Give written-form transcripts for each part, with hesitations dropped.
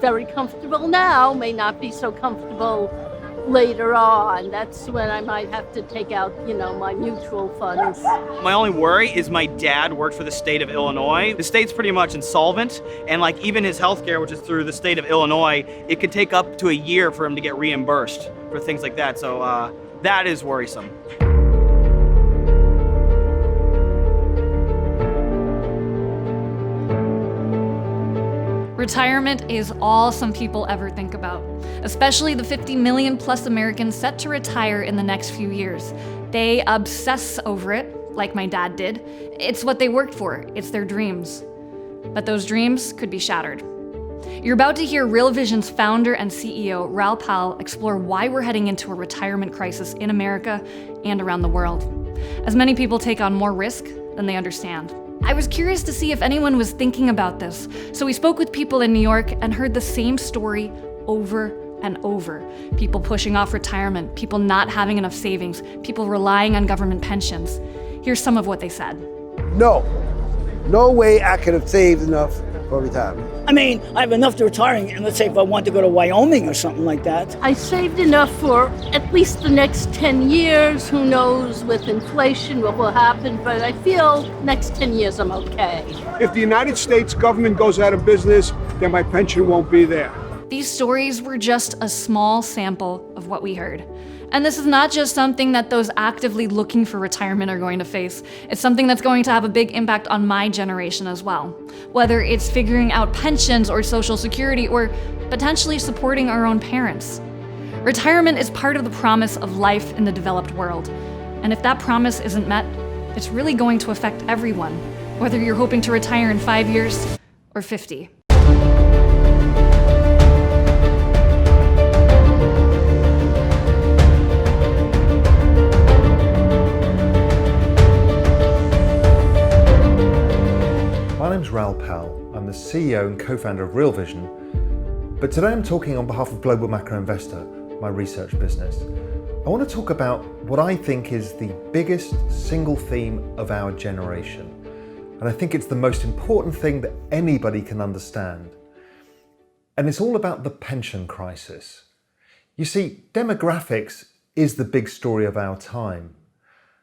very comfortable now may not be so comfortable later on. That's when I might have to take out, my mutual funds. My only worry is my dad worked for the state of Illinois. The state's pretty much insolvent, and even his health care, which is through the state of Illinois, it could take up to a year for him to get reimbursed for things like that. So that is worrisome. Retirement is all some people ever think about, especially the 50 million plus Americans set to retire in the next few years. They obsess over it, like my dad did. It's what they worked for, it's their dreams. But those dreams could be shattered. You're about to hear Real Vision's founder and CEO, Raoul Pal, explore why we're heading into a retirement crisis in America and around the world, as many people take on more risk than they understand. I was curious to see if anyone was thinking about this, so we spoke with people in New York and heard the same story over and over. People pushing off retirement, people not having enough savings, people relying on government pensions. Here's some of what they said. No way I could have saved enough for retirement. I have enough to retiring, and let's say if I want to go to Wyoming or something like that. I saved enough for at least the next 10 years. Who knows with inflation what will happen, but I feel next 10 years I'm okay. If the United States government goes out of business, then my pension won't be there. These stories were just a small sample of what we heard. And this is not just something that those actively looking for retirement are going to face. It's something that's going to have a big impact on my generation as well. Whether it's figuring out pensions or Social Security or potentially supporting our own parents. Retirement is part of the promise of life in the developed world. And if that promise isn't met, it's really going to affect everyone, whether you're hoping to retire in 5 years or 50. My name's Raoul Pal. I'm the CEO and co-founder of Real Vision, but today I'm talking on behalf of Global Macro Investor, my research business. I want to talk about what I think is the biggest single theme of our generation, and I think it's the most important thing that anybody can understand. And it's all about the pension crisis. You see, demographics is the big story of our time,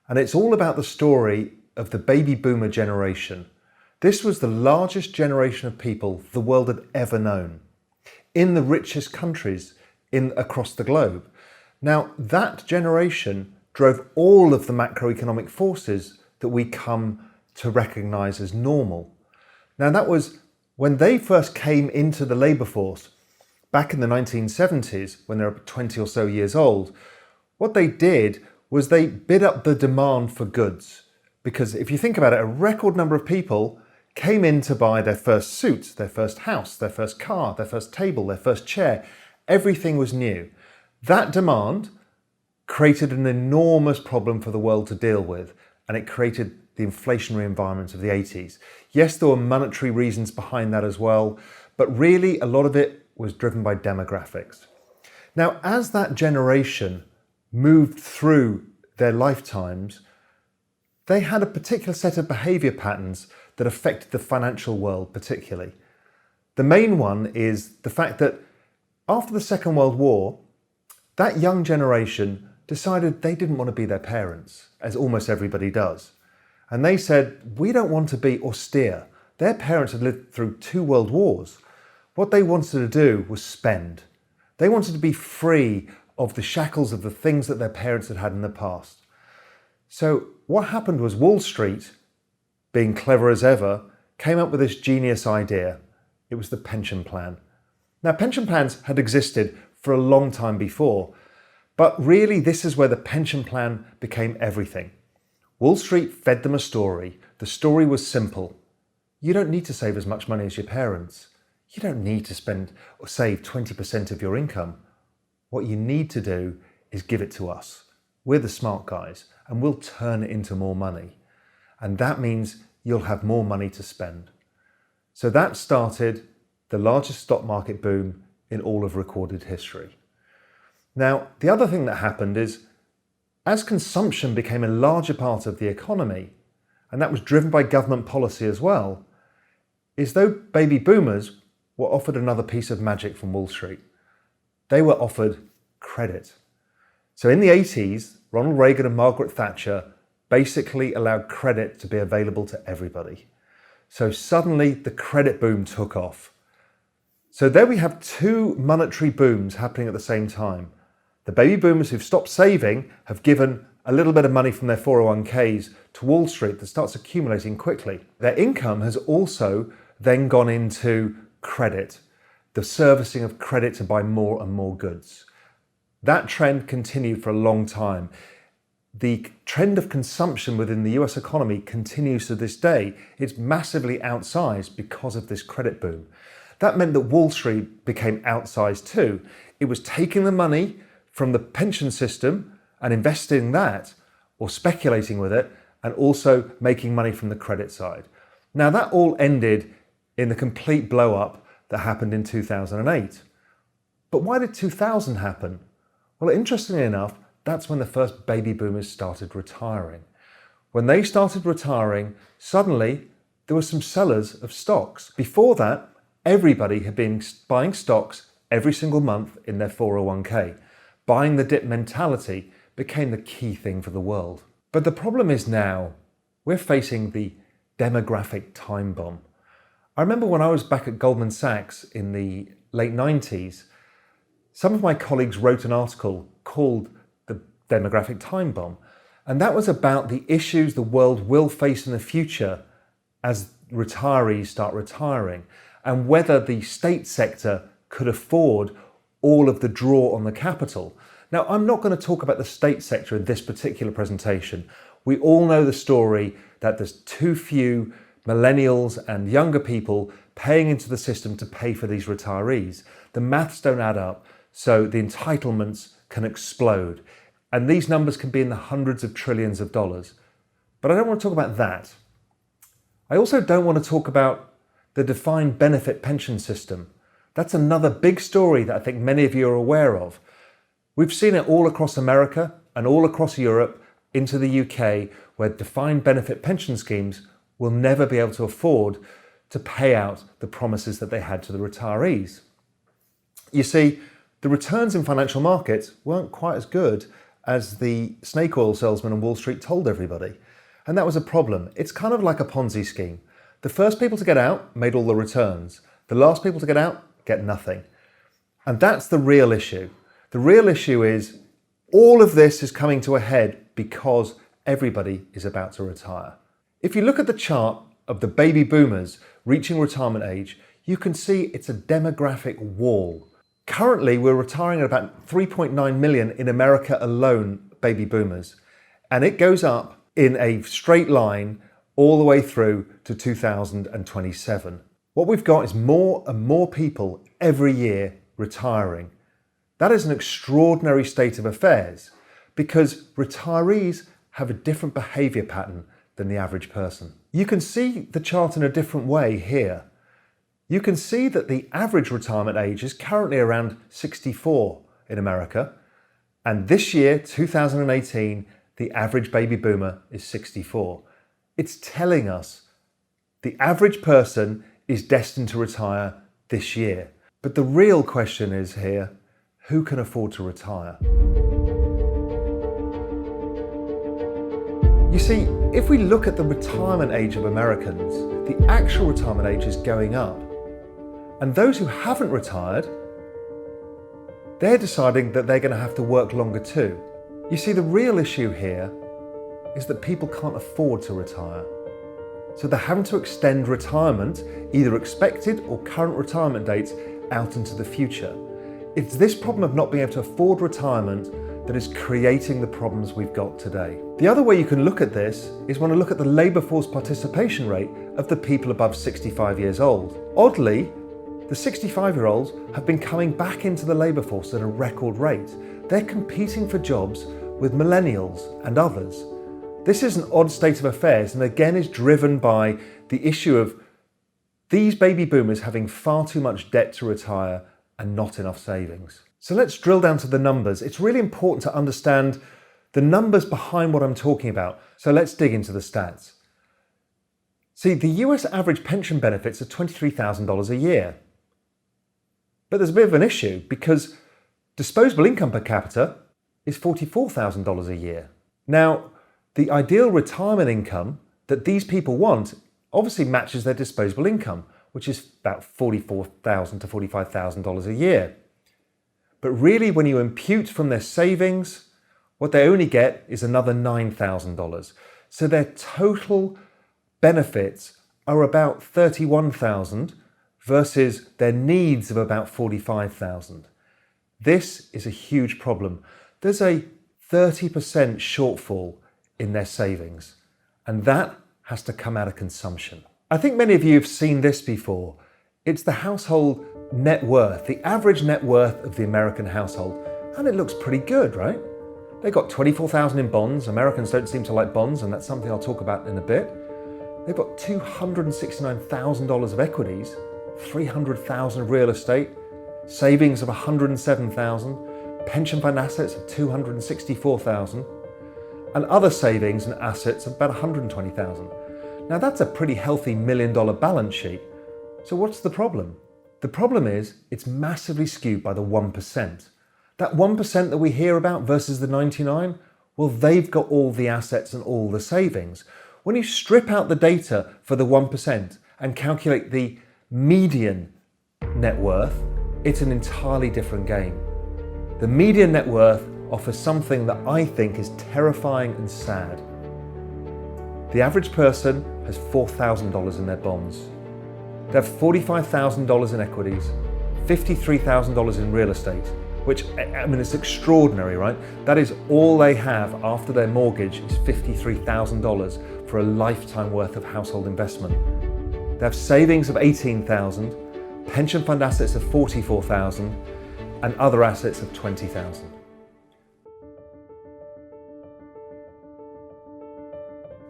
and it's all about the story of the baby boomer generation. This was the largest generation of people the world had ever known, in the richest countries across the globe. Now, that generation drove all of the macroeconomic forces that we come to recognize as normal. Now, that was when they first came into the labor force back in the 1970s, when they were 20 or so years old. What they did was they bid up the demand for goods. Because if you think about it, a record number of people came in to buy their first suit, their first house, their first car, their first table, their first chair. Everything was new. That demand created an enormous problem for the world to deal with, and it created the inflationary environment of the 80s. Yes, there were monetary reasons behind that as well, but really a lot of it was driven by demographics. Now, as that generation moved through their lifetimes, they had a particular set of behavior patterns that affected the financial world particularly. The main one is the fact that after the Second World War, that young generation decided they didn't want to be their parents, as almost everybody does. And they said, we don't want to be austere. Their parents had lived through 2 world wars. What they wanted to do was spend. They wanted to be free of the shackles of the things that their parents had had in the past. So what happened was Wall Street, being clever as ever, came up with this genius idea. It was the pension plan. Now, pension plans had existed for a long time before, but really this is where the pension plan became everything. Wall Street fed them a story. The story was simple. You don't need to save as much money as your parents. You don't need to spend or save 20% of your income. What you need to do is give it to us. We're the smart guys, and we'll turn it into more money. And that means you'll have more money to spend. So that started the largest stock market boom in all of recorded history. Now, the other thing that happened is, as consumption became a larger part of the economy, and that was driven by government policy as well, is though baby boomers were offered another piece of magic from Wall Street. They were offered credit. So in the 80s, Ronald Reagan and Margaret Thatcher basically allowed credit to be available to everybody. So suddenly the credit boom took off. So there we have two monetary booms happening at the same time. The baby boomers who've stopped saving have given a little bit of money from their 401ks to Wall Street that starts accumulating quickly. Their income has also then gone into credit, the servicing of credit to buy more and more goods. That trend continued for a long time. The trend of consumption within the US economy continues to this day. It's massively outsized because of this credit boom. That meant that Wall Street became outsized too. It was taking the money from the pension system and investing that, or speculating with it, and also making money from the credit side. Now that all ended in the complete blow up that happened in 2008. But why did 2000 happen? Well, interestingly enough, that's when the first baby boomers started retiring. When they started retiring, suddenly there were some sellers of stocks. Before that, everybody had been buying stocks every single month in their 401k. Buying the dip mentality became the key thing for the world. But the problem is now, we're facing the demographic time bomb. I remember when I was back at Goldman Sachs in the late 90s, some of my colleagues wrote an article called The Demographic Time Bomb. And that was about the issues the world will face in the future as retirees start retiring, and whether the state sector could afford all of the draw on the capital. Now, I'm not going to talk about the state sector in this particular presentation. We all know the story that there's too few millennials and younger people paying into the system to pay for these retirees. The maths don't add up, so the entitlements can explode. And these numbers can be in the hundreds of trillions of dollars. But I don't want to talk about that. I also don't want to talk about the defined benefit pension system. That's another big story that I think many of you are aware of. We've seen it all across America and all across Europe into the UK, where defined benefit pension schemes will never be able to afford to pay out the promises that they had to the retirees. You see, the returns in financial markets weren't quite as good as the snake oil salesman on Wall Street told everybody. And that was a problem. It's kind of like a Ponzi scheme. The first people to get out made all the returns. The last people to get out get nothing. And that's the real issue. The real issue is all of this is coming to a head because everybody is about to retire. If you look at the chart of the baby boomers reaching retirement age, you can see it's a demographic wall. Currently, we're retiring at about 3.9 million in America alone, baby boomers. And it goes up in a straight line all the way through to 2027. What we've got is more and more people every year retiring. That is an extraordinary state of affairs because retirees have a different behaviour pattern than the average person. You can see the chart in a different way here. You can see that the average retirement age is currently around 64 in America, and this year, 2018, the average baby boomer is 64. It's telling us the average person is destined to retire this year. But the real question is here, who can afford to retire? You see, if we look at the retirement age of Americans, the actual retirement age is going up. And those who haven't retired, they're deciding that they're going to have to work longer too. You see, the real issue here is that people can't afford to retire. So they're having to extend retirement, either expected or current retirement dates, out into the future. It's this problem of not being able to afford retirement that is creating the problems we've got today. The other way you can look at this is when I look at the labour force participation rate of the people above 65 years old. Oddly, the 65-year-olds have been coming back into the labour force at a record rate. They're competing for jobs with millennials and others. This is an odd state of affairs and again is driven by the issue of these baby boomers having far too much debt to retire and not enough savings. So let's drill down to the numbers. It's really important to understand the numbers behind what I'm talking about. So let's dig into the stats. See, the US average pension benefits are $23,000 a year. But there's a bit of an issue because disposable income per capita is $44,000 a year. Now, the ideal retirement income that these people want obviously matches their disposable income, which is about $44,000 to $45,000 a year. But really, when you impute from their savings, what they only get is another $9,000. So their total benefits are about $31,000 versus their needs of about $45,000. This is a huge problem. There's a 30% shortfall in their savings, and that has to come out of consumption. I think many of you have seen this before. It's the household net worth, the average net worth of the American household, and it looks pretty good, right? They got $24,000 in bonds. Americans don't seem to like bonds, and that's something I'll talk about in a bit. They've got $269,000 of equities, $300,000 of real estate, savings of $107,000, pension fund assets of $264,000, and other savings and assets of about $120,000. Now that's a pretty healthy $1 million balance sheet. So what's the problem? The problem is it's massively skewed by the 1%. That 1% that we hear about versus the 99, well, they've got all the assets and all the savings. When you strip out the data for the 1% and calculate the median net worth, it's an entirely different game. The median net worth offers something that I think is terrifying and sad. The average person has $4,000 in their bonds. They have $45,000 in equities, $53,000 in real estate, which, I mean, it's extraordinary, right? That is all they have after their mortgage is $53,000 for a lifetime worth of household investment. They have savings of $18,000, pension fund assets of $44,000, and other assets of $20,000.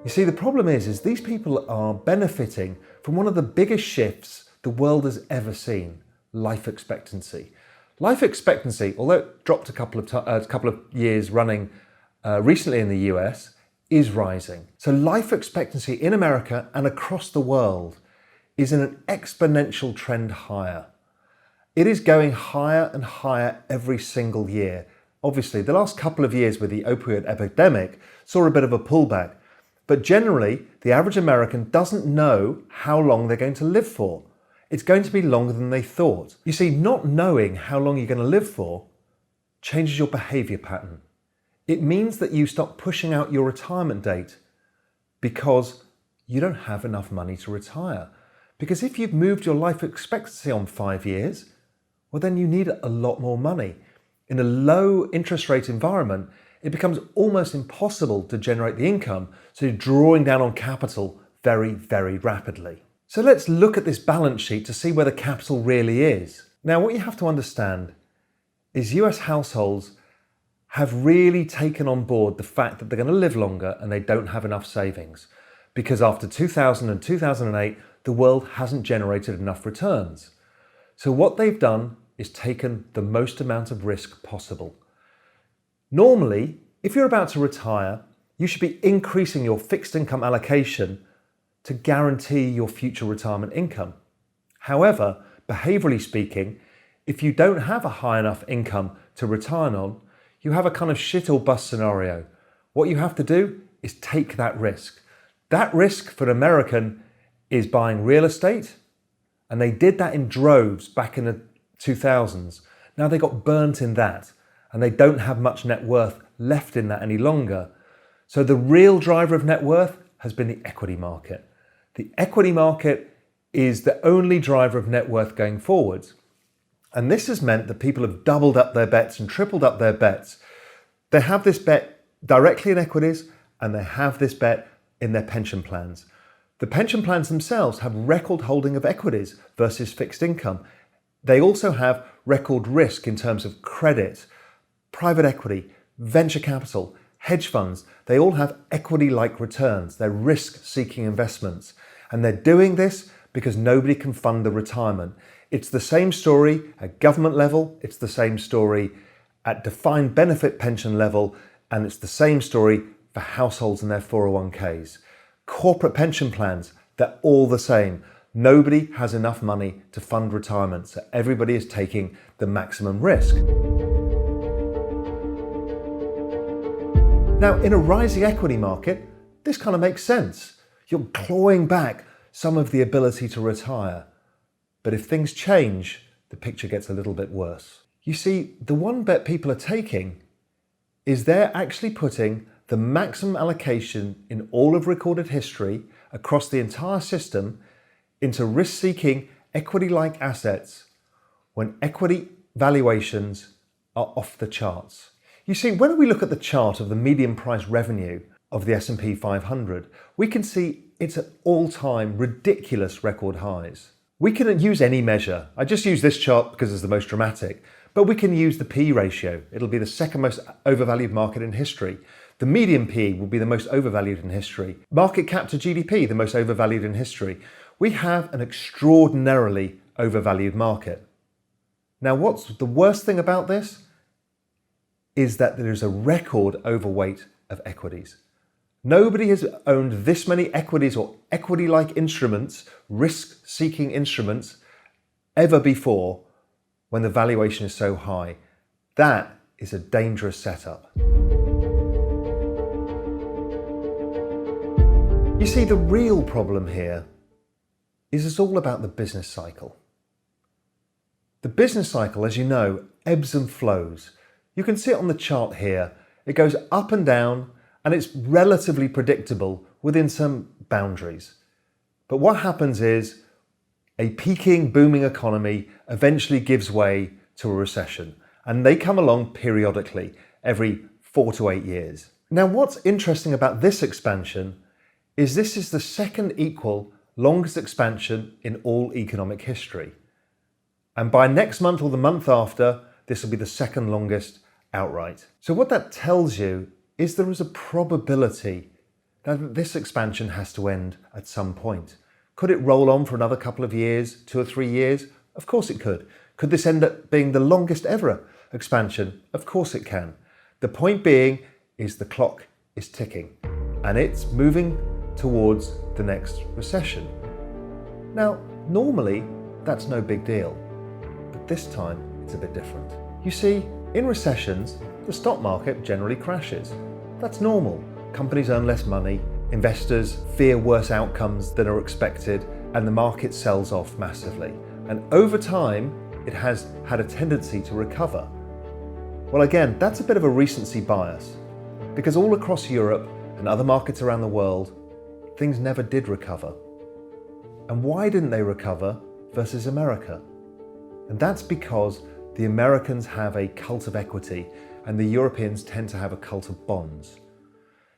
You see, the problem is these people are benefiting from one of the biggest shifts the world has ever seen, life expectancy. Life expectancy, although it dropped a couple of years running recently in the US, is rising. So life expectancy in America and across the world is in an exponential trend higher. It is going higher and higher every single year. Obviously, the last couple of years with the opioid epidemic saw a bit of a pullback. But generally, the average American doesn't know how long they're going to live for. It's going to be longer than they thought. You see, not knowing how long you're going to live for changes your behavior pattern. It means that you stop pushing out your retirement date because you don't have enough money to retire. Because if you've moved your life expectancy on 5 years, well, then you need a lot more money. In a low interest rate environment, it becomes almost impossible to generate the income, so you're drawing down on capital very, very rapidly. So let's look at this balance sheet to see where the capital really is. Now, what you have to understand is US households have really taken on board the fact that they're going to live longer and they don't have enough savings. Because after 2000 and 2008, the world hasn't generated enough returns. So what they've done is taken the most amount of risk possible. Normally, if you're about to retire, you should be increasing your fixed income allocation to guarantee your future retirement income. However, behaviorally speaking, if you don't have a high enough income to retire on, you have a kind of shit or bust scenario. What you have to do is take that risk. That risk for an American is buying real estate, and they did that in droves back in the 2000s. Now they got burnt in that, and they don't have much net worth left in that any longer. So the real driver of net worth has been the equity market. The equity market is the only driver of net worth going forwards. And this has meant that people have doubled up their bets and tripled up their bets. They have this bet directly in equities, and they have this bet in their pension plans. The pension plans themselves have record holding of equities versus fixed income. They also have record risk in terms of credit, private equity, venture capital, hedge funds. They all have equity-like returns. They're risk-seeking investments. And they're doing this because nobody can fund the retirement. It's the same story at government level, it's the same story at defined benefit pension level, and it's the same story for households and their 401ks. Corporate pension plans, they're all the same. Nobody has enough money to fund retirement, so everybody is taking the maximum risk. Now, in a rising equity market, this kind of makes sense. You're clawing back some of the ability to retire. But if things change, the picture gets a little bit worse. You see, the one bet people are taking is they're actually putting the maximum allocation in all of recorded history across the entire system into risk-seeking equity-like assets when equity valuations are off the charts. You see, when we look at the chart of the median price revenue of the S&P 500, we can see it's at all-time ridiculous record highs. We can use any measure. I just use this chart because it's the most dramatic, but we can use the P ratio. It'll be the second most overvalued market in history. The median PE will be the most overvalued in history. Market cap to GDP, the most overvalued in history. We have an extraordinarily overvalued market. Now, what's the worst thing about this is that there is a record overweight of equities. Nobody has owned this many equities or equity-like instruments, risk-seeking instruments, ever before when the valuation is so high. That is a dangerous setup. You see, the real problem here is it's all about the business cycle. The business cycle, as you know, ebbs and flows. You can see it on the chart here. It goes up and down, and it's relatively predictable within some boundaries. But what happens is a peaking, booming economy eventually gives way to a recession, and they come along periodically, every 4 to 8 years. Now, what's interesting about this expansion is this is the second equal longest expansion in all economic history. And by next month or the month after, this will be the second longest outright. So what that tells you is there is a probability that this expansion has to end at some point. Could it roll on for another couple of years, 2 or 3 years? Of course it could. Could this end up being the longest ever expansion? Of course it can. The point being is the clock is ticking and it's moving towards the next recession. Now, normally that's no big deal, but this time it's a bit different. You see, in recessions, the stock market generally crashes. That's normal. Companies earn less money, investors fear worse outcomes than are expected, and the market sells off massively. And over time, it has had a tendency to recover. Well, again, that's a bit of a recency bias, because all across Europe and other markets around the world, things never did recover. And why didn't they recover versus America? And that's because the Americans have a cult of equity and the Europeans tend to have a cult of bonds.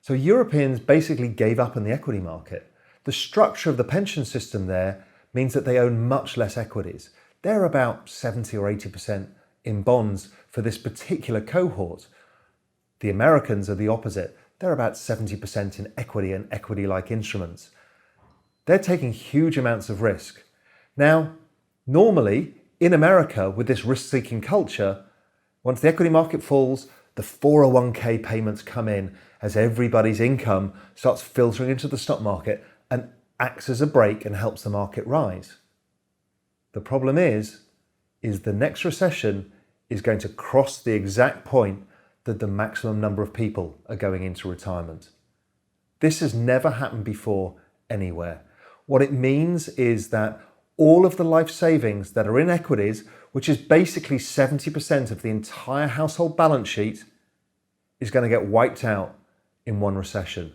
So Europeans basically gave up in the equity market. The structure of the pension system there means that they own much less equities. They're about 70 or 80% in bonds for this particular cohort. The Americans are the opposite. They're about 70% in equity and equity-like instruments. They're taking huge amounts of risk. Now, normally, in America, with this risk-seeking culture, once the equity market falls, the 401k payments come in as everybody's income starts filtering into the stock market and acts as a brake and helps the market rise. The problem is the next recession is going to cross the exact point that the maximum number of people are going into retirement. This has never happened before anywhere. What it means is that all of the life savings that are in equities, which is basically 70% of the entire household balance sheet, is going to get wiped out in one recession.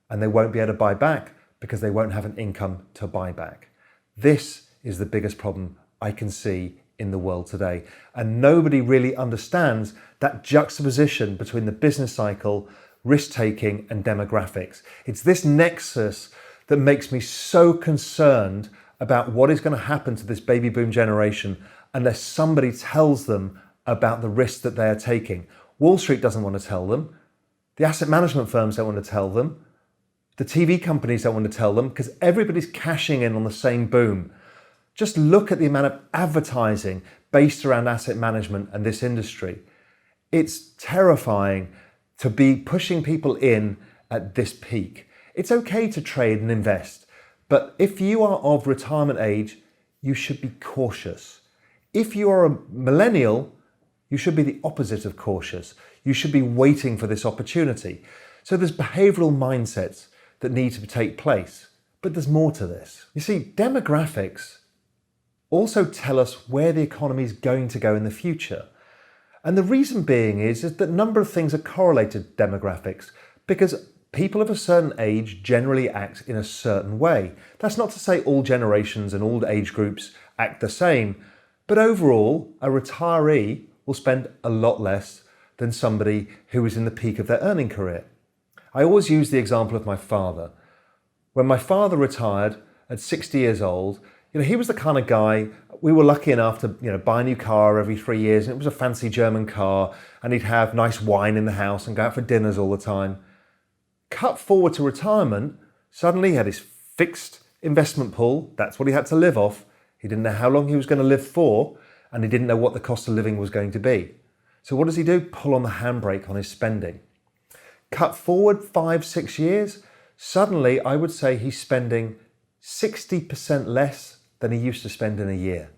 And they won't be able to buy back because they won't have an income to buy back. This is the biggest problem I can see in the world today. And nobody really understands that juxtaposition between the business cycle, risk-taking, and demographics. It's this nexus that makes me so concerned about what is going to happen to this baby boom generation unless somebody tells them about the risks that they are taking. Wall Street doesn't want to tell them. The asset management firms don't want to tell them. The TV companies don't want to tell them because everybody's cashing in on the same boom. Just look at the amount of advertising based around asset management and this industry. It's terrifying to be pushing people in at this peak. It's okay to trade and invest, But if you are of retirement age, you should be cautious. If you are a millennial, you should be the opposite of cautious. You should be waiting for this opportunity. So there's behavioural mindsets that need to take place. But there's more to this. You see, demographics also tell us where the economy is going to go in the future. And the reason being is that a number of things are correlated to demographics, because people of a certain age generally act in a certain way. That's not to say all generations and all age groups act the same, but overall, a retiree will spend a lot less than somebody who is in the peak of their earning career. I always use the example of my father. When my father retired at 60 years old, he was the kind of guy, we were lucky enough to buy a new car every 3 years, and it was a fancy German car, and he'd have nice wine in the house and go out for dinners all the time. Cut forward to retirement, suddenly he had his fixed investment pool, that's what he had to live off. He didn't know how long he was going to live for, and he didn't know what the cost of living was going to be. So what does he do? Pull on the handbrake on his spending. Cut forward 5-6 years, suddenly I would say he's spending 60% less than he used to spend in a year.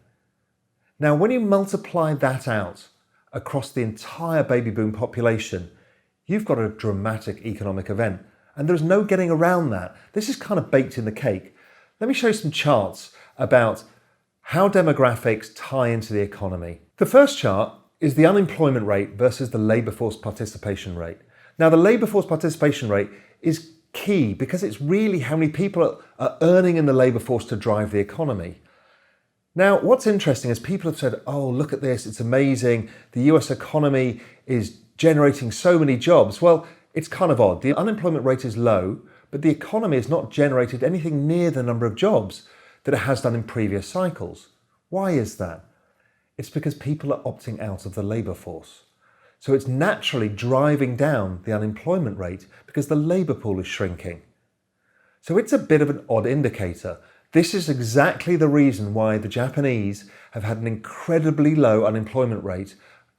Now, when you multiply that out across the entire baby boom population, you've got a dramatic economic event, and there's no getting around that. This is kind of baked in the cake. Let me show you some charts about how demographics tie into the economy. The first chart is the unemployment rate versus the labour force participation rate. Now, the labour force participation rate is key because it's really how many people are earning in the labour force to drive the economy. Now, what's interesting is people have said, oh, look at this, it's amazing, the US economy is generating so many jobs. Well, it's kind of odd. The unemployment rate is low, but the economy has not generated anything near the number of jobs that it has done in previous cycles. Why is that? It's because people are opting out of the labour force. So it's naturally driving down the unemployment rate because the labour pool is shrinking. So it's a bit of an odd indicator. This is exactly the reason why the Japanese have had an incredibly low unemployment rate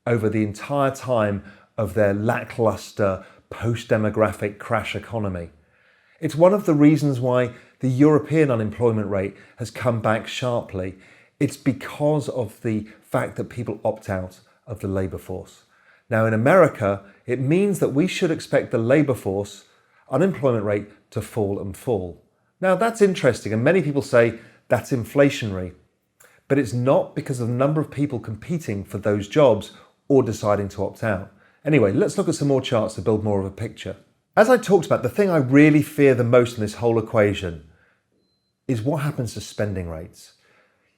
over the entire time of their lackluster post-demographic crash economy. It's one of the reasons why the European unemployment rate has come back sharply. It's because of the fact that people opt out of the labour force. Now in America, it means that we should expect the labour force unemployment rate to fall and fall. Now that's interesting, and many people say that's inflationary, but it's not because of the number of people competing for those jobs or deciding to opt out. Anyway, let's look at some more charts to build more of a picture. As I talked about, the thing I really fear the most in this whole equation is what happens to spending rates.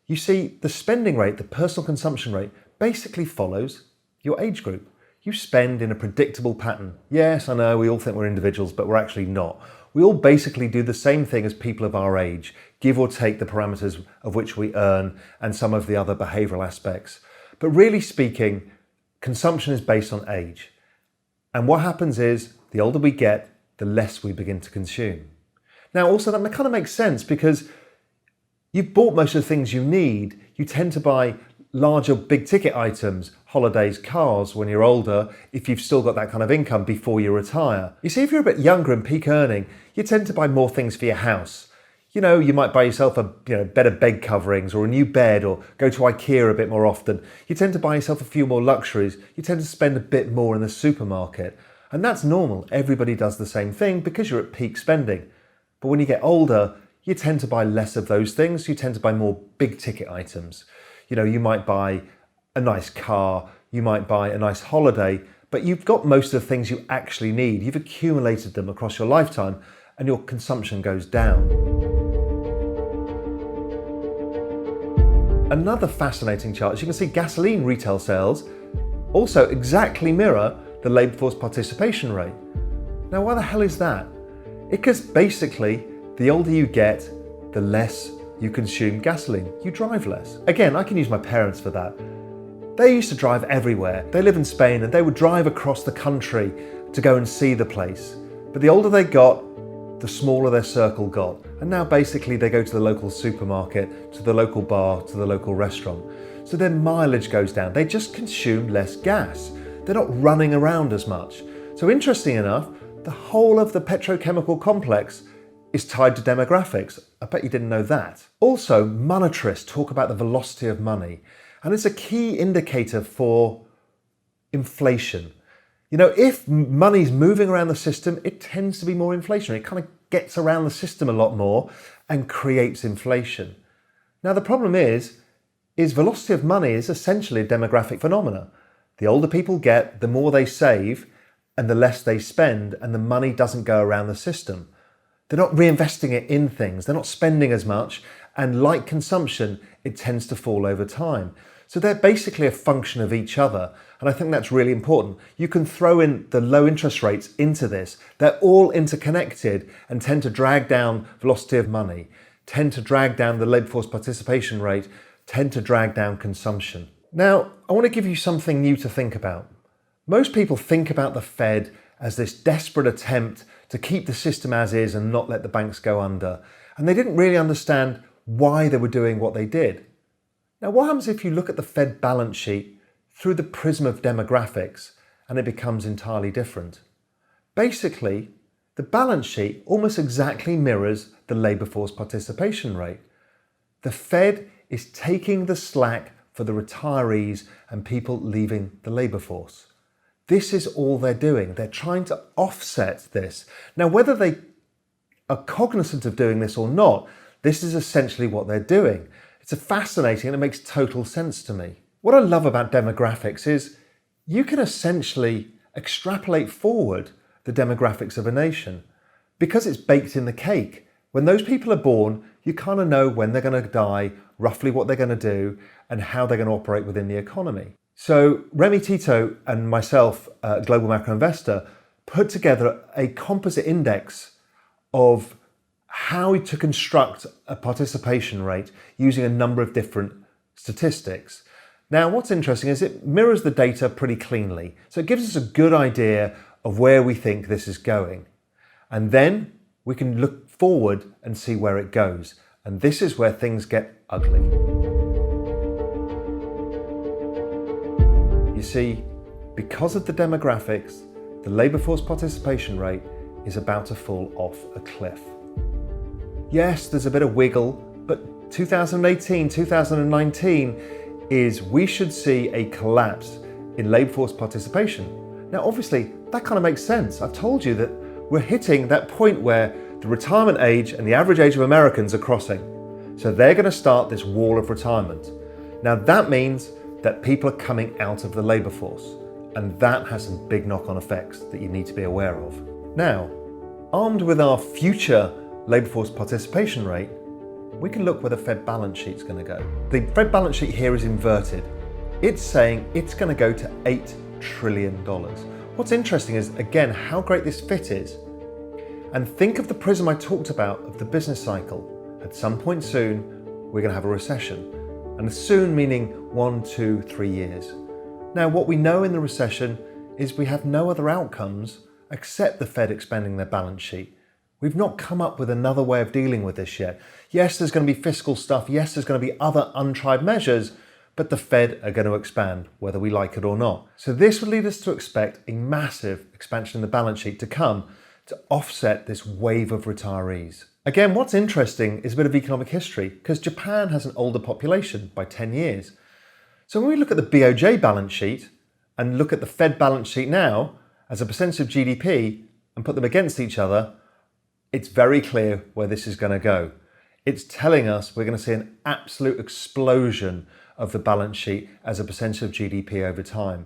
You see, the spending rate, the personal consumption rate, basically follows your age group. You spend in a predictable pattern. Yes, I know, we all think we're individuals, but we're actually not. We all basically do the same thing as people of our age, give or take the parameters of which we earn and some of the other behavioural aspects. But really speaking, consumption is based on age. And what happens is, the older we get, the less we begin to consume. Now also that kind of makes sense because you've bought most of the things you need. You tend to buy larger big ticket items, holidays, cars when you're older, if you've still got that kind of income before you retire. You see, if you're a bit younger and peak earning, you tend to buy more things for your house. You might buy yourself better bed coverings or a new bed, or go to IKEA a bit more often. You tend to buy yourself a few more luxuries. You tend to spend a bit more in the supermarket. And that's normal. Everybody does the same thing because you're at peak spending. But when you get older, you tend to buy less of those things. You tend to buy more big ticket items. You might buy a nice car, you might buy a nice holiday, but you've got most of the things you actually need. You've accumulated them across your lifetime and your consumption goes down. Another fascinating chart, as you can see, gasoline retail sales also exactly mirror the labour force participation rate. Now, why the hell is that? Because basically, the older you get, the less you consume gasoline. You drive less. Again, I can use my parents for that. They used to drive everywhere. They live in Spain and they would drive across the country to go and see the place. But the older they got, the smaller their circle got. And now basically they go to the local supermarket, to the local bar, to the local restaurant. So their mileage goes down. They just consume less gas. They're not running around as much. So interesting enough, the whole of the petrochemical complex is tied to demographics. I bet you didn't know that. Also, monetarists talk about the velocity of money, and it's a key indicator for inflation. You know, if money's moving around the system, it tends to be more inflationary. It kind of gets around the system a lot more and creates inflation. Now, the problem is velocity of money is essentially a demographic phenomena. The older people get, the more they save, and the less they spend, and the money doesn't go around the system. They're not reinvesting it in things. They're not spending as much. And like consumption, it tends to fall over time. So they're basically a function of each other. And I think that's really important. You can throw in the low interest rates into this. They're all interconnected and tend to drag down velocity of money, tend to drag down the labour force participation rate, tend to drag down consumption. Now, I want to give you something new to think about. Most people think about the Fed as this desperate attempt to keep the system as is and not let the banks go under. And they didn't really understand why they were doing what they did. Now, what happens if you look at the Fed balance sheet through the prism of demographics and it becomes entirely different? Basically, the balance sheet almost exactly mirrors the labour force participation rate. The Fed is taking the slack for the retirees and people leaving the labour force. This is all they're doing. They're trying to offset this. Now, whether they are cognizant of doing this or not, this is essentially what they're doing. It's fascinating and it makes total sense to me. What I love about demographics is you can essentially extrapolate forward the demographics of a nation because it's baked in the cake. When those people are born, you kind of know when they're going to die, roughly what they're going to do, and how they're going to operate within the economy. So Remy Tito and myself, Global Macro Investor, put together a composite index of how to construct a participation rate using a number of different statistics. Now, what's interesting is it mirrors the data pretty cleanly. So it gives us a good idea of where we think this is going. And then we can look forward and see where it goes. And this is where things get ugly. You see, because of the demographics, the labour force participation rate is about to fall off a cliff. Yes, there's a bit of wiggle, but 2018, 2019 is we should see a collapse in labour force participation. Now, obviously, that kind of makes sense. I've told you that we're hitting that point where the retirement age and the average age of Americans are crossing. So they're going to start this wall of retirement. Now, that means that people are coming out of the labour force, and that has some big knock-on effects that you need to be aware of. Now, armed with our future labour force participation rate, we can look where the Fed balance sheet's going to go. The Fed balance sheet here is inverted. It's saying it's going to go to $8 trillion. What's interesting is, again, how great this fit is. And think of the prism I talked about of the business cycle. At some point soon, we're going to have a recession. And soon meaning 1, 2, 3 years. Now, what we know in the recession is we have no other outcomes except the Fed expanding their balance sheet. We've not come up with another way of dealing with this yet. Yes, there's going to be fiscal stuff. Yes, there's going to be other untried measures, but the Fed are going to expand, whether we like it or not. So this would lead us to expect a massive expansion in the balance sheet to come to offset this wave of retirees. Again, what's interesting is a bit of economic history, because Japan has an older population by 10 years. So when we look at the BOJ balance sheet and look at the Fed balance sheet now as a percentage of GDP and put them against each other, it's very clear where this is going to go. It's telling us we're going to see an absolute explosion of the balance sheet as a percentage of GDP over time.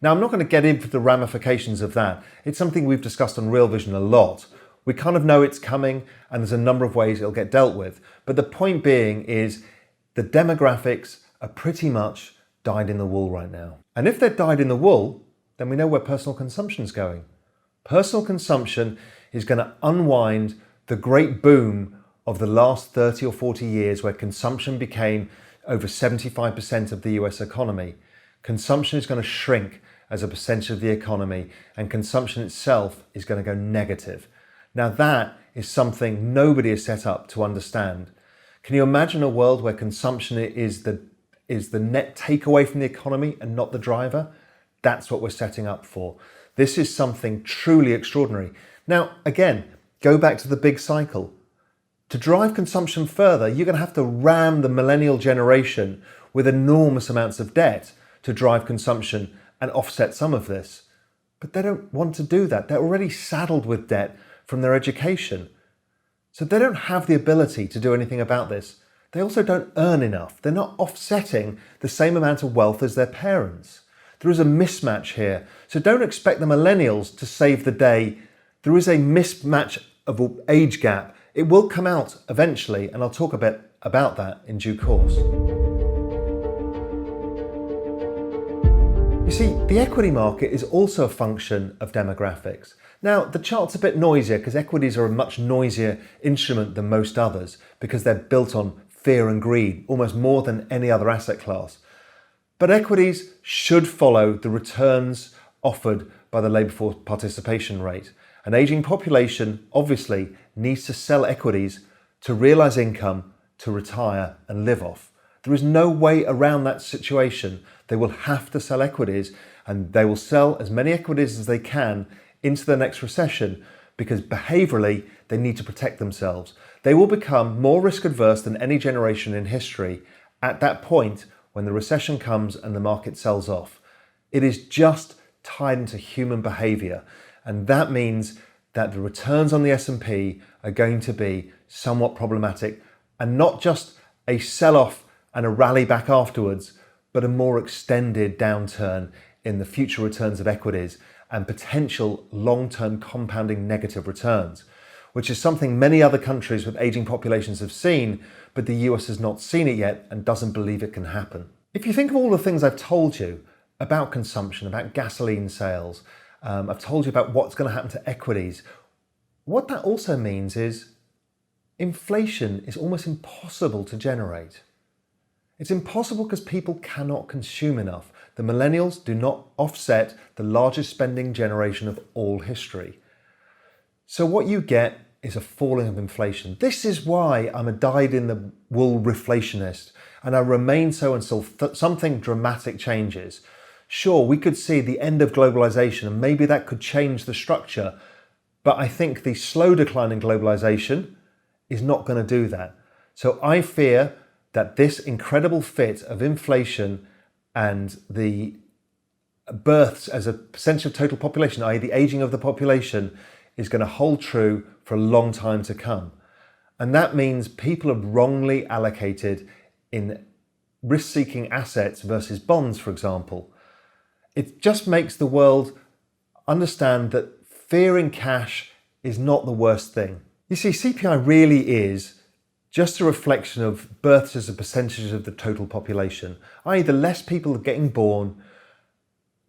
Now, I'm not going to get into the ramifications of that. It's something we've discussed on Real Vision a lot. We kind of know it's coming and there's a number of ways it'll get dealt with. But the point being is the demographics are pretty much dyed in the wool right now. And if they're dyed in the wool, then we know where personal consumption's going. Personal consumption is going to unwind the great boom of the last 30 or 40 years where consumption became over 75% of the US economy. Consumption is going to shrink as a percentage of the economy, and consumption itself is going to go negative. Now that is something nobody is set up to understand. Can you imagine a world where consumption is the net takeaway from the economy and not the driver? That's what we're setting up for. This is something truly extraordinary. Now, again, go back to the big cycle. To drive consumption further, you're going to have to ram the millennial generation with enormous amounts of debt to drive consumption and offset some of this. But they don't want to do that. They're already saddled with debt from their education. So they don't have the ability to do anything about this. They also don't earn enough. They're not offsetting the same amount of wealth as their parents. There is a mismatch here. So don't expect the millennials to save the day. There is a mismatch of age gap. It will come out eventually, and I'll talk a bit about that in due course. You see, the equity market is also a function of demographics. Now, the chart's a bit noisier because equities are a much noisier instrument than most others because they're built on fear and greed, almost more than any other asset class. But equities should follow the returns offered by the labour force participation rate. An ageing population obviously needs to sell equities to realise income, to retire and live off. There is no way around that situation. They will have to sell equities, and they will sell as many equities as they can into the next recession because behaviourally they need to protect themselves. They will become more risk adverse than any generation in history at that point when the recession comes and the market sells off. It is just tied into human behaviour, and that means that the returns on the S&P are going to be somewhat problematic, and not just a sell-off and a rally back afterwards, but a more extended downturn in the future returns of equities and potential long-term compounding negative returns, which is something many other countries with ageing populations have seen, but the US has not seen it yet and doesn't believe it can happen. If you think of all the things I've told you about consumption, about gasoline sales, I've told you about what's going to happen to equities, what that also means is inflation is almost impossible to generate. It's impossible because people cannot consume enough. The millennials do not offset the largest spending generation of all history. So what you get is a falling of inflation. This is why I'm a dyed-in-the-wool reflationist, and I remain so until something dramatic changes. Sure, we could see the end of globalization, and maybe that could change the structure, but I think the slow decline in globalization is not going to do that. So I fear that this incredible fit of inflation and the births as a percentage of total population, i.e. the aging of the population, is going to hold true for a long time to come. And that means people are wrongly allocated in risk-seeking assets versus bonds, for example. It just makes the world understand that fearing cash is not the worst thing. You see, CPI really is just a reflection of births as a percentage of the total population, i.e. the less people are getting born,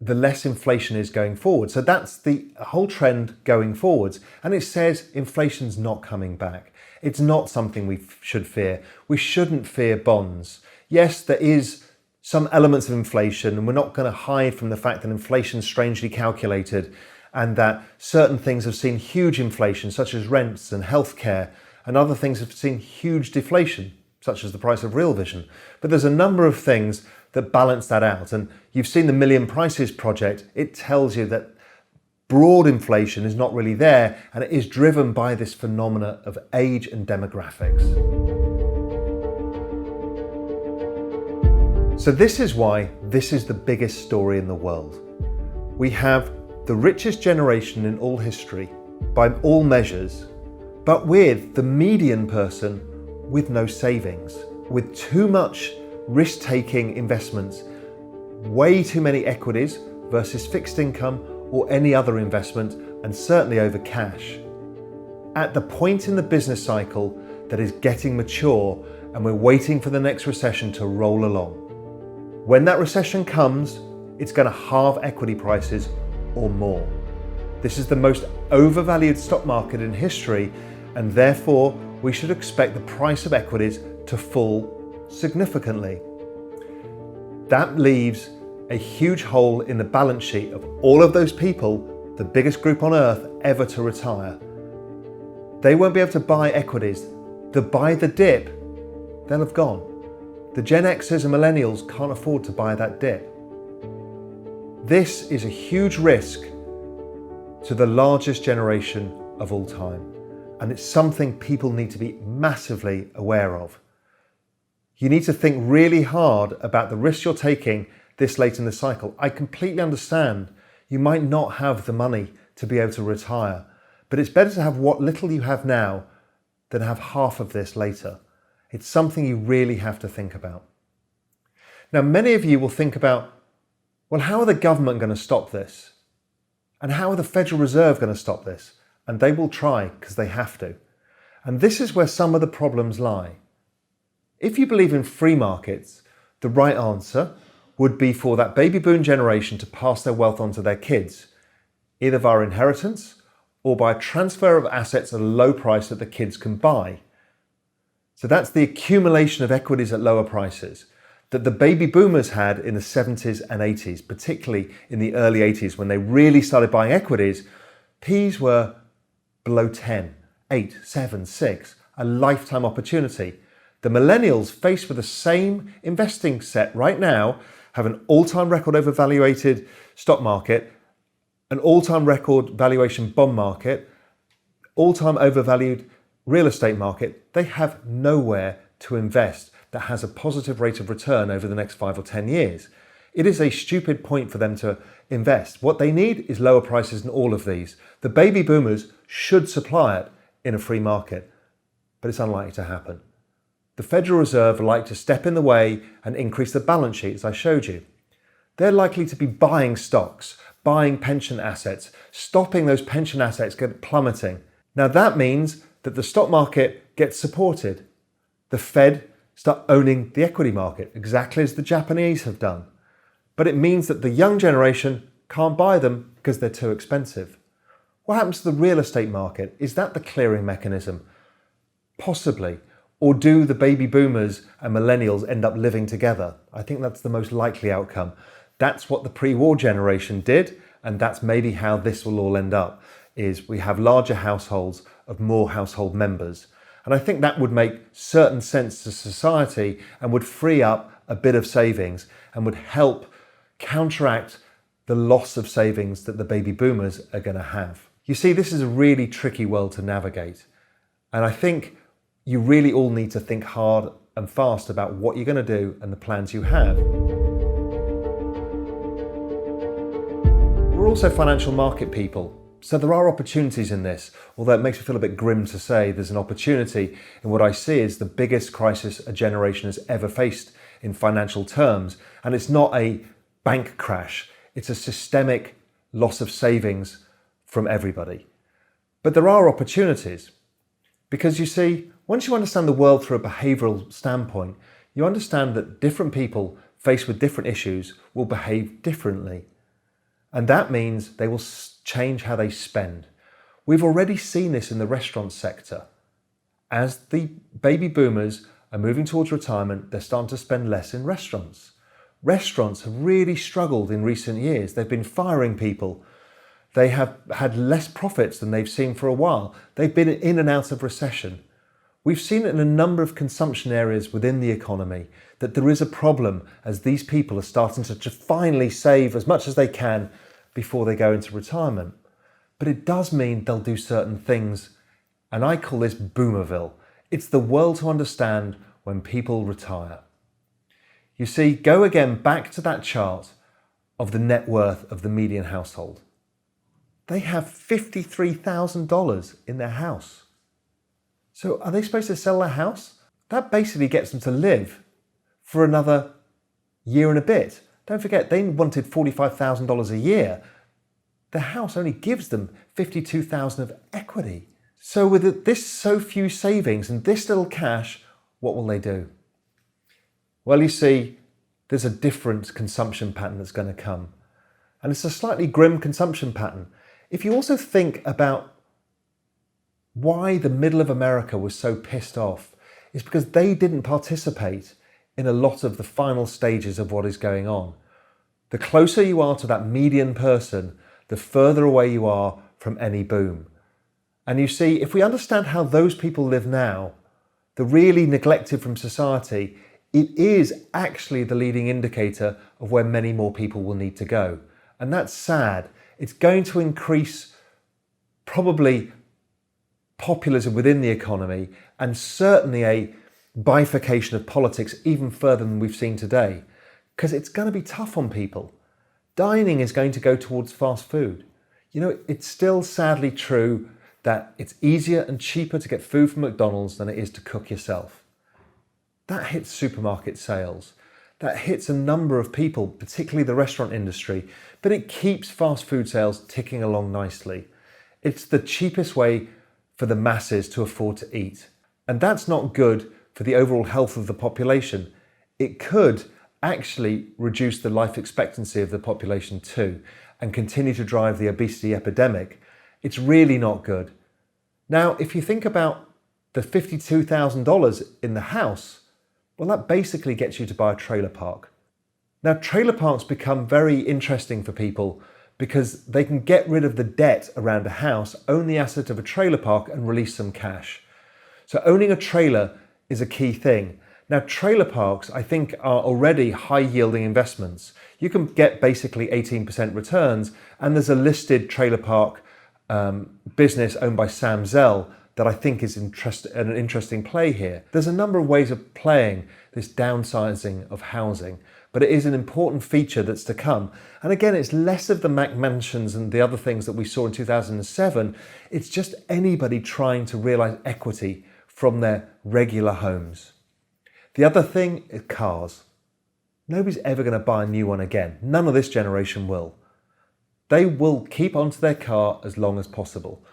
the less inflation is going forward. So that's the whole trend going forwards. And it says inflation's not coming back. It's not something we should fear. We shouldn't fear bonds. Yes, there is some elements of inflation, and we're not going to hide from the fact that inflation's strangely calculated and that certain things have seen huge inflation, such as rents and healthcare, and other things have seen huge deflation, such as the price of Real Vision. But there's a number of things that balance that out. And you've seen the Million Prices project. It tells you that broad inflation is not really there, and it is driven by this phenomena of age and demographics. So this is why this is the biggest story in the world. We have the richest generation in all history, by all measures, but with the median person with no savings, with too much risk-taking investments, way too many equities versus fixed income or any other investment, and certainly over cash. At the point in the business cycle that is getting mature, and we're waiting for the next recession to roll along. When that recession comes, it's going to halve equity prices or more. This is the most overvalued stock market in history, and therefore we should expect the price of equities to fall significantly. That leaves a huge hole in the balance sheet of all of those people, the biggest group on earth ever to retire. They won't be able to buy equities. To buy the dip, they'll have gone. The Gen Xers and millennials can't afford to buy that dip. This is a huge risk to the largest generation of all time. and it's something people need to be massively aware of. You need to think really hard about the risks you're taking this late in the cycle. I completely understand you might not have the money to be able to retire, but it's better to have what little you have now than have half of this later. It's something you really have to think about. Now, many of you will think about, well, how are the government going to stop this? And how are the Federal Reserve going to stop this? And they will try, because they have to. And this is where some of the problems lie. If you believe in free markets, the right answer would be for that baby boom generation to pass their wealth on to their kids, either via inheritance or by a transfer of assets at a low price that the kids can buy. So that's the accumulation of equities at lower prices that the baby boomers had in the 70s and 80s, particularly in the early 80s when they really started buying equities. P's were below 10, 8, 7, 6, a lifetime opportunity. The millennials, faced with the same investing set right now, have an all-time record overvaluated stock market, an all-time record valuation bond market, all-time overvalued real estate market. They have nowhere to invest that has a positive rate of return over the next 5 or 10 years. It is a stupid point for them to invest. What they need is lower prices in all of these. The baby boomers should supply it in a free market, but it's unlikely to happen. The Federal Reserve are likely to step in the way and increase the balance sheet, as I showed you. They're likely to be buying stocks, buying pension assets, stopping those pension assets get plummeting. Now that means that the stock market gets supported. The Fed start owning the equity market, exactly as the Japanese have done. But it means that the young generation can't buy them because they're too expensive. What happens to the real estate market? Is that the clearing mechanism? Possibly. Or do the baby boomers and millennials end up living together? I think that's the most likely outcome. That's what the pre-war generation did, and that's maybe how this will all end up, is we have larger households of more household members. And I think that would make certain sense to society and would free up a bit of savings and would help counteract the loss of savings that the baby boomers are going to have. You see, this is a really tricky world to navigate. And I think you really all need to think hard and fast about what you're going to do and the plans you have. We're also financial market people, so there are opportunities in this, although it makes me feel a bit grim to say there's an opportunity in what I see is the biggest crisis a generation has ever faced in financial terms. And it's not a bank crash, it's a systemic loss of savings from everybody. But there are opportunities, because you see, once you understand the world through a behavioural standpoint, you understand that different people faced with different issues will behave differently. And that means they will change how they spend. We've already seen this in the restaurant sector. As the baby boomers are moving towards retirement, they're starting to spend less in restaurants. Restaurants have really struggled in recent years. They've been firing people. They have had less profits than they've seen for a while. They've been in and out of recession. We've seen it in a number of consumption areas within the economy that there is a problem as these people are starting to finally save as much as they can before they go into retirement. But it does mean they'll do certain things, and I call this Boomerville. It's the world to understand when people retire. You see, go again back to that chart of the net worth of the median household. They have $53,000 in their house. So are they supposed to sell their house? That basically gets them to live for another year and a bit. Don't forget, they wanted $45,000 a year. The house only gives them $52,000 of equity. So with this so few savings and this little cash, what will they do? Well, you see, there's a different consumption pattern that's going to come. And it's a slightly grim consumption pattern. If you also think about why the middle of America was so pissed off, it's because they didn't participate in a lot of the final stages of what is going on. The closer you are to that median person, the further away you are from any boom. And you see, if we understand how those people live now, the really neglected from society, it is actually the leading indicator of where many more people will need to go. And that's sad. It's going to increase probably populism within the economy, and certainly a bifurcation of politics even further than we've seen today, because it's going to be tough on people. Dining is going to go towards fast food. You know, it's still sadly true that it's easier and cheaper to get food from McDonald's than it is to cook yourself. That hits supermarket sales. That hits a number of people, particularly the restaurant industry, but it keeps fast food sales ticking along nicely. It's the cheapest way for the masses to afford to eat. And that's not good for the overall health of the population. It could actually reduce the life expectancy of the population too, and continue to drive the obesity epidemic. It's really not good. Now, if you think about the $52,000 in the house, well, that basically gets you to buy a trailer park. Now, trailer parks become very interesting for people because they can get rid of the debt around a house, own the asset of a trailer park and release some cash. So owning a trailer is a key thing. Now, trailer parks, I think, are already high-yielding investments. You can get basically 18% returns, and there's a listed trailer park business owned by Sam Zell that I think is an interesting play here. There's a number of ways of playing this downsizing of housing, but it is an important feature that's to come. And again, it's less of the McMansions and the other things that we saw in 2007. It's just anybody trying to realize equity from their regular homes. The other thing is cars. Nobody's ever going to buy a new one again. None of this generation will. They will keep onto their car as long as possible.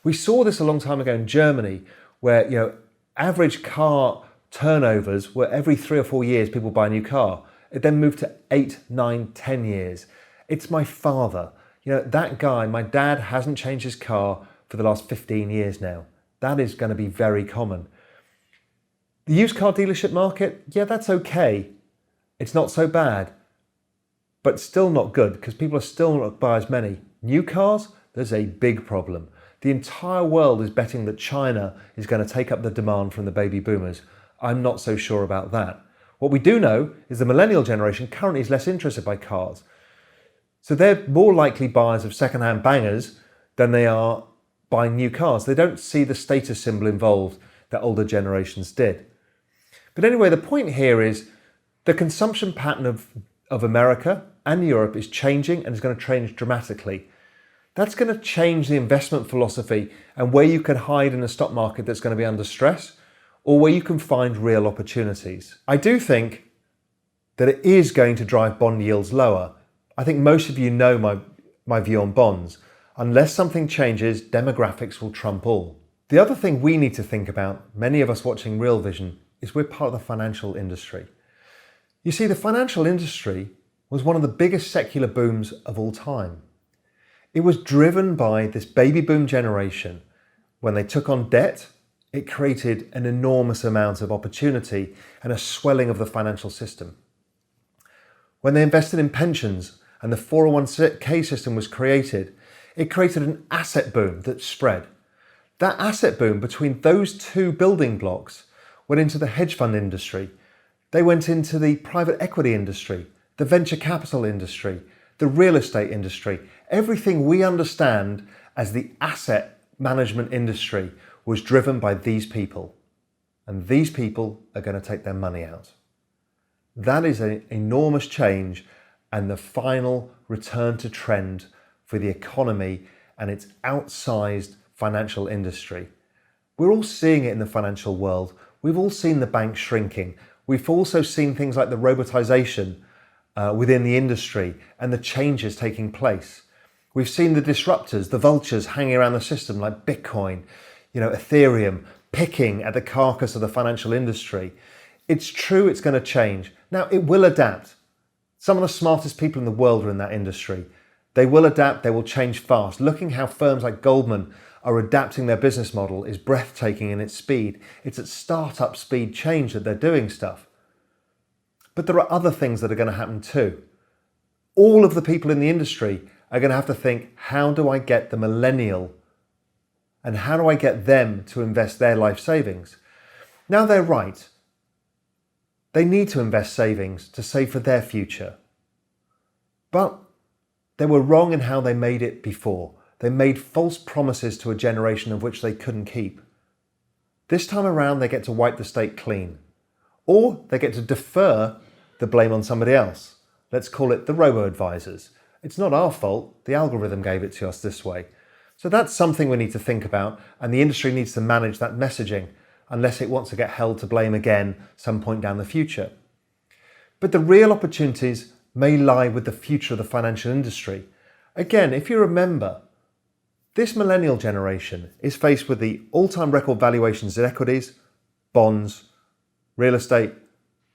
We saw this a long time ago in Germany, where average car turnovers were every 3 or 4 years people buy a new car. It then moved to 8, 9, 10 years. It's my father. That guy, my dad, hasn't changed his car for the last 15 years now. That is going to be very common. The used car dealership market, yeah, that's okay. It's not so bad, but still not good because people are still not buying as many. New cars, there's a big problem. The entire world is betting that China is going to take up the demand from the baby boomers. I'm not so sure about that. What we do know is the millennial generation currently is less interested by cars. So they're more likely buyers of second-hand bangers than they are buying new cars. They don't see the status symbol involved that older generations did. But anyway, the point here is the consumption pattern of America and Europe is changing and is going to change dramatically. That's going to change the investment philosophy and where you can hide in a stock market that's going to be under stress or where you can find real opportunities. I do think that it is going to drive bond yields lower. I think most of you know my view on bonds. Unless something changes, demographics will trump all. The other thing we need to think about, many of us watching Real Vision, is we're part of the financial industry. You see, the financial industry was one of the biggest secular booms of all time. It was driven by this baby boom generation. When they took on debt, it created an enormous amount of opportunity and a swelling of the financial system. When they invested in pensions and the 401k system was created, it created an asset boom that spread. That asset boom between those two building blocks went into the hedge fund industry. They went into the private equity industry, the venture capital industry, the real estate industry. Everything we understand as the asset management industry was driven by these people. And these people are going to take their money out. That is an enormous change and the final return to trend for the economy and its outsized financial industry. We're all seeing it in the financial world. We've all seen the banks shrinking. We've also seen things like the robotization within the industry and the changes taking place. We've seen the disruptors, the vultures hanging around the system like Bitcoin, Ethereum, picking at the carcass of the financial industry. It's true it's going to change. Now, it will adapt. Some of the smartest people in the world are in that industry. They will adapt, they will change fast. Looking how firms like Goldman are adapting their business model is breathtaking in its speed. It's at startup speed change that they're doing stuff. But there are other things that are going to happen too. All of the people in the industry are going to have to think, how do I get the millennial and how do I get them to invest their life savings? Now they're right. They need to invest savings to save for their future. But they were wrong in how they made it before. They made false promises to a generation of which they couldn't keep. This time around, they get to wipe the state clean. Or they get to defer the blame on somebody else. Let's call it the robo-advisors. It's not our fault. The algorithm gave it to us this way. So that's something we need to think about, and the industry needs to manage that messaging unless it wants to get held to blame again some point down the future. But the real opportunities may lie with the future of the financial industry. Again, if you remember, this millennial generation is faced with the all-time record valuations in equities, bonds, real estate,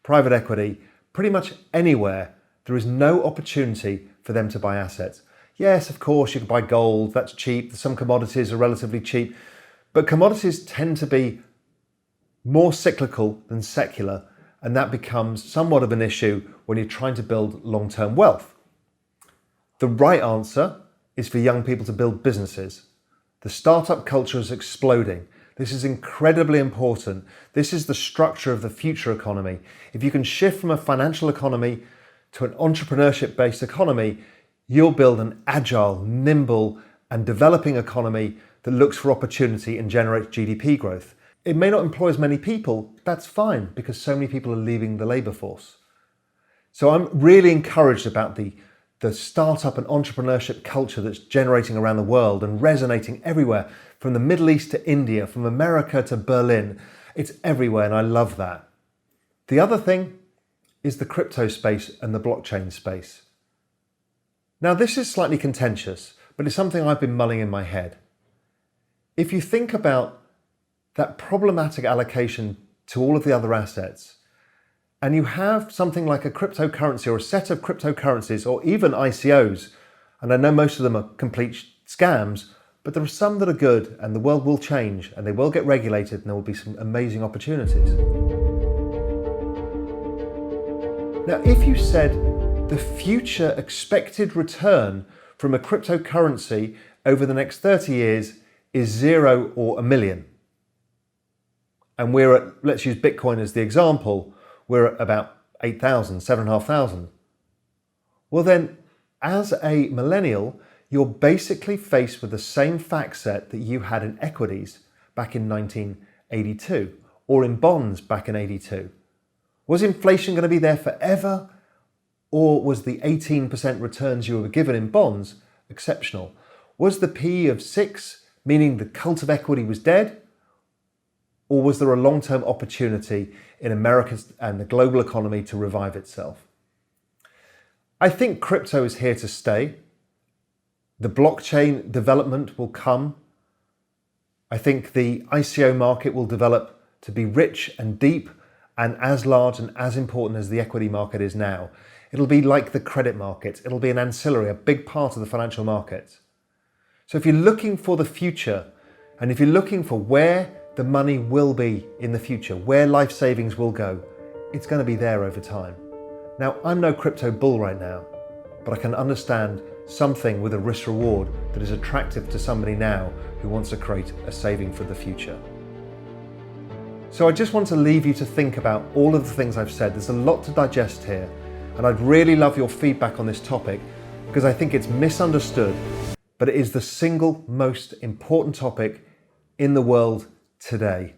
private equity. Pretty much anywhere there is no opportunity for them to buy assets. Yes, of course, you can buy gold, that's cheap. Some commodities are relatively cheap, but commodities tend to be more cyclical than secular, and that becomes somewhat of an issue when you're trying to build long-term wealth. The right answer is for young people to build businesses. The startup culture is exploding. This is incredibly important. This is the structure of the future economy. If you can shift from a financial economy to an entrepreneurship-based economy, you'll build an agile, nimble, and developing economy that looks for opportunity and generates GDP growth. It may not employ as many people, that's fine, because so many people are leaving the labour force. So I'm really encouraged about the startup and entrepreneurship culture that's generating around the world and resonating everywhere, from the Middle East to India, from America to Berlin. It's everywhere, and I love that. The other thing is the crypto space and the blockchain space. Now, this is slightly contentious, but it's something I've been mulling in my head. If you think about that problematic allocation to all of the other assets, and you have something like a cryptocurrency or a set of cryptocurrencies or even ICOs, and I know most of them are complete scams, but there are some that are good, and the world will change and they will get regulated, and there will be some amazing opportunities. Now, if you said the future expected return from a cryptocurrency over the next 30 years is 0 or $1 million, and we're at, let's use Bitcoin as the example, we're at about 8,000, 7,500. Well then, as a millennial, you're basically faced with the same fact set that you had in equities back in 1982 or in bonds back in 82. Was inflation going to be there forever, or was the 18% returns you were given in bonds exceptional? Was the PE of 6, meaning the cult of equity was dead? Or was there a long-term opportunity in America and the global economy to revive itself? I think crypto is here to stay. The blockchain development will come. I think the ICO market will develop to be rich and deep and as large and as important as the equity market is now. It'll be like the credit market. It'll be an ancillary, a big part of the financial market. So if you're looking for the future, and if you're looking for where the money will be in the future, where life savings will go, it's going to be there over time. Now, I'm no crypto bull right now, but I can understand something with a risk reward that is attractive to somebody now who wants to create a saving for the future. So I just want to leave you to think about all of the things I've said. There's a lot to digest here, and I'd really love your feedback on this topic because I think it's misunderstood, but it is the single most important topic in the world today.